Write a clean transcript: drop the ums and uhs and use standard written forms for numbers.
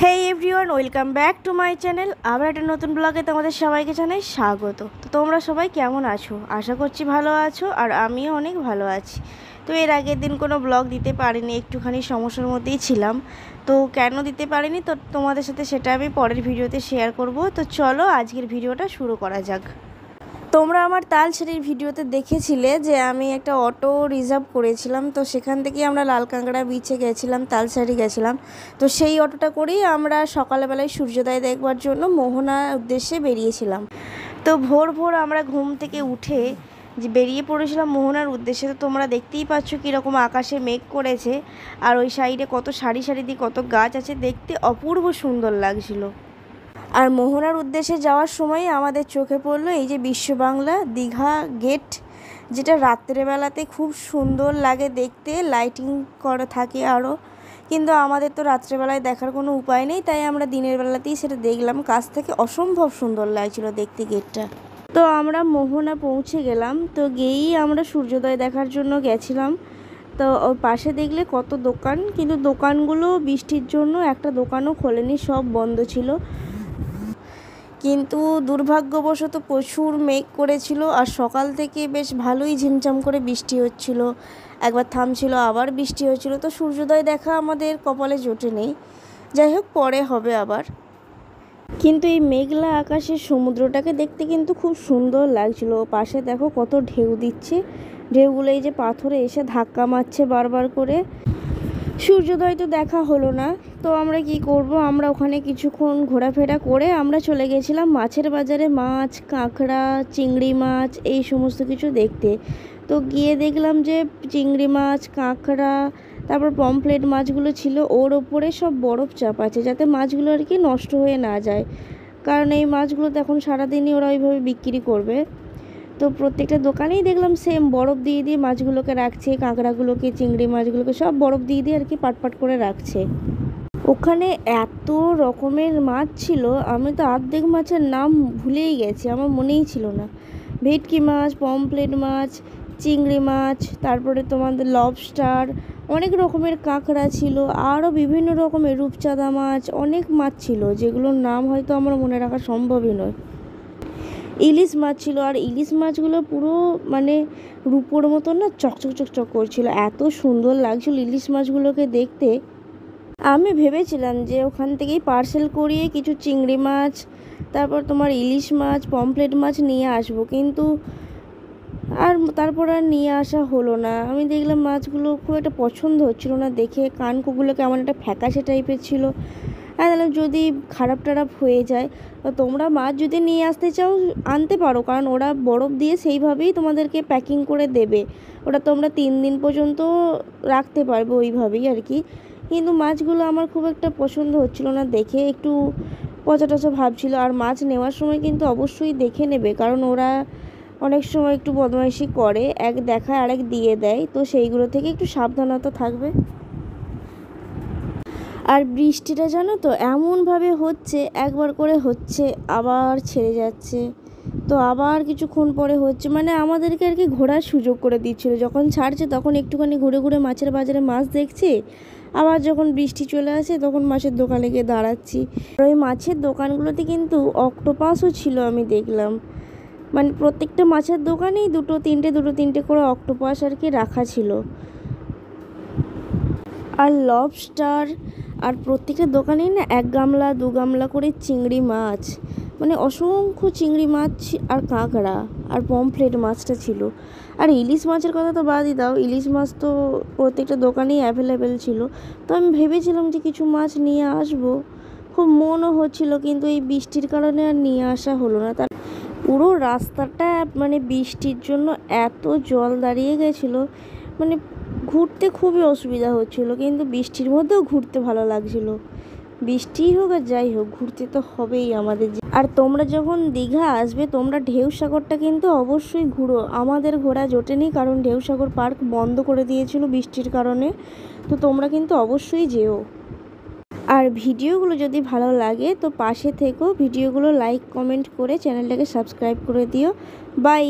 Hey everyone, welcome back to my channel. আবার একটা নতুন ব্লগে তোমাদের সবাইকে জানাই স্বাগত। তো তোমরা সবাই কেমন আছো? আশা করছি ভালো আছো, আর আমিও অনেক ভালো আছি। তো এর আগের দিন কোনো ব্লগ দিতে পারিনি, একটুখানি সমস্যার মধ্যেই ছিলাম। তো কেন দিতে পারিনি তো তোমাদের সাথে সেটা আমি পরের ভিডিওতে শেয়ার করব। তো চলো আজকের ভিডিওটা শুরু করা যাক। তোমরা আমার তালসারির ভিডিওতে দেখেছিলে যে আমি একটা অটো রিজার্ভ করেছিলাম, তো সেখান থেকে আমরা লালকাঁকড়া বিচে গেছিলাম, তালসারি গেছিলাম। তো সেই অটোটা করেই আমরা সকালবেলায় সূর্যোদয় দেখবার জন্য মোহনার উদ্দেশ্যে বেরিয়েছিলাম। তো ভোর ভোর আমরা ঘুম থেকে উঠে যে বেরিয়ে পড়েছিলাম মোহনার উদ্দেশ্যে। তো তোমরা দেখতেই পাচ্ছ কীরকম আকাশে মেঘ করেছে, আর ওই সাইডে কত সারি সারি দিয়ে কত গাছ আছে, দেখতে অপূর্ব সুন্দর লাগছিল। আর মোহনার উদ্দেশ্যে যাওয়ার সময় আমাদের চোখে পড়লো এই যে বিশ্ববাংলা দীঘা গেট, যেটা রাত্রেবেলাতে খুব সুন্দর লাগে দেখতে, লাইটিং করা থাকে আরও। কিন্তু আমাদের তো রাত্রেবেলায় দেখার কোনো উপায় নেই, তাই আমরা দিনের বেলাতেই সেটা দেখলাম। কাছ থেকে অসম্ভব সুন্দর লাগছিল দেখতে গেটটা। তো আমরা মোহনা পৌঁছে গেলাম। তো গিয়েই আমরা সূর্যোদয় দেখার জন্য গেছিলাম। তো ওর পাশে দেখলে কত দোকান, কিন্তু দোকানগুলো বৃষ্টির জন্য একটা দোকানও খোলেনি, সব বন্ধ ছিল। কিন্তু দুর্ভাগ্যবশত প্রচুর মেঘ করেছিল, আর সকাল থেকে বেশ ভালোই ঝিমঝাম করে বৃষ্টি হচ্ছিল, একবার থামছিল আবার বৃষ্টি হচ্ছিল। তো সূর্যোদয় দেখা আমাদের কপালে জোটে নেই, যাই হোক পরে হবে আবার। কিন্তু এই মেঘলা আকাশে সমুদ্রটাকে দেখতে কিন্তু খুব সুন্দর লাগছিল। পাশে দেখো কত ঢেউ দিচ্ছে, ঢেউগুলো এই যে পাথরে এসে ধাক্কা মারছে বারবার করে। সূর্যোদয় তো দেখা হলো না, তো আমরা কি করব, আমরা ওখানে কিছুক্ষণ ঘোরাফেরা করে আমরা চলে গেছিলাম মাছের বাজারে মাছ, কাঁকড়া, চিংড়ি মাছ এই সমস্ত কিছু দেখতে। তো গিয়ে দেখলাম যে চিংড়ি মাছ, কাঁকড়া, তারপর পমফ্লেট মাছগুলো ছিল, ওর ওপরে সব বরফ চাপ আছে যাতে মাছগুলো আর কি নষ্ট হয়ে না যায়, কারণ এই মাছগুলো তো এখন সারাদিনই ওরা ওইভাবে বিক্রি করবে। তো প্রত্যেকটা দোকানেই দেখলাম সেম বরফ দিয়ে দিয়ে মাছগুলোকে রাখছে, কাঁকড়াগুলোকে, চিংড়ি মাছগুলোকে সব বরফ দিয়ে দিয়ে আর কি পাট করে রাখছে। ওখানে এত রকমের মাছ ছিল, আমি তো অর্ধেক মাছের নাম ভুলেই গেছি, আমার মনেই ছিল না। ভেটকি মাছ, পমফ্লেট মাছ, চিংড়ি মাছ, তারপরে তোমাদের লবস্টার, অনেক রকমের কাঁকড়া ছিল, আরও বিভিন্ন রকমের রূপচাঁদা মাছ, অনেক মাছ ছিল যেগুলোর নাম হয়তো আমার মনে রাখা সম্ভবই নয়। ইলিশ মাছ ছিল, আর ইলিশ মাছগুলো পুরো মানে রূপোর মতন না চকচক চকচক করছিল, এত সুন্দর লাগছিল ইলিশ মাছগুলোকে দেখতে। আমি ভেবেছিলাম যে ওখান থেকেই পার্সেল করিয়ে কিছু চিংড়ি মাছ, তারপর তোমার ইলিশ মাছ, পমফ্লেট মাছ নিয়ে আসবো, কিন্তু তারপর আর নিয়ে আসা হলো না। আমি দেখলাম মাছগুলো খুব একটা পছন্দ হচ্ছিল না দেখে, কানকোগুলো কেমন একটা ফ্যাকাশে টাইপের ছিল। আর তাহলে যদি খারাপ টারাপ হয়ে যায়, তো তোমরা মাছ যদি নিয়ে আসতে চাও আনতে পারো, কারণ ওরা বরফ দিয়ে সেইভাবেই তোমাদেরকে প্যাকিং করে দেবে, ওটা তোমরা 3 দিন পর্যন্ত রাখতে পারবে ওইভাবেই আর কি। কিন্তু মাছগুলো আমার খুব একটা পছন্দ হচ্ছিল না দেখে, একটু পচা টচা ভাবছিল। আর মাছ নেওয়ার সময় কিন্তু অবশ্যই দেখে নেবে, কারণ ওরা অনেক সময় একটু বদমাইশি করে, এক দেখায় আরেক দিয়ে দেয়, তো সেইগুলো থেকে একটু সাবধানতা থাকবে। আর বৃষ্টিটা জানো তো এমনভাবে হচ্ছে, একবার করে হচ্ছে আবার ছেড়ে যাচ্ছে, তো আবার কিছুক্ষণ পরে হচ্ছে, মানে আমাদেরকে আর কি ঘোরার সুযোগ করে দিচ্ছিলো। যখন ছাড়ছে তখন একটুখানি ঘুরে ঘুরে মাছের বাজারে মাছ দেখছি, আবার যখন বৃষ্টি চলে আসে তখন মাছের দোকানে গিয়ে দাঁড়াচ্ছি। আর ওই মাছের দোকানগুলোতে কিন্তু অক্টোপাসও ছিল, আমি দেখলাম, মানে প্রত্যেকটা মাছের দোকানেই দুটো তিনটে করে অক্টোপাস আর কি রাখা ছিল, আর লবস্টার। আর প্রত্যেকটা দোকানেই না 1 গামলা 2 গামলা করে চিংড়ি মাছ, মানে অসংখ্য চিংড়ি মাছ আর কাঁকড়া আর পমফ্লেট মাছটা ছিল। আর ইলিশ মাছের কথা তো বাদই দাও, ইলিশ মাছ তো প্রত্যেকটা দোকানেই অ্যাভেলেবেল ছিল। তো আমি ভেবেছিলাম যে কিছু মাছ নিয়ে আসবো, খুব মনও হচ্ছিল, কিন্তু এই বৃষ্টির কারণে আর নিয়ে আসা হলো না। তার পুরো রাস্তাটা মানে বৃষ্টির জন্য এত জল দাঁড়িয়ে গেছিলো, মানে ঘুরতে খুবই অসুবিধা হচ্ছিলো, কিন্তু বৃষ্টির মধ্যেও ঘুরতে ভালো লাগছিলো। বৃষ্টিই হোক আর যাই হোক, ঘুরতে তো হবেই আমাদের। আর তোমরা যখন দীঘা আসবে তোমরা ঢেউসাগরটা কিন্তু অবশ্যই ঘুরো। আমাদের ঘোরা জোটেনি, কারণ ঢেউসাগর পার্ক বন্ধ করে দিয়েছিল বৃষ্টির কারণে, তো তোমরা কিন্তু অবশ্যই যেও। আর ভিডিওগুলো যদি ভালো লাগে তো পাশে থেকো, ভিডিওগুলো লাইক কমেন্ট করে চ্যানেলটাকে সাবস্ক্রাইব করে দিও। বাই।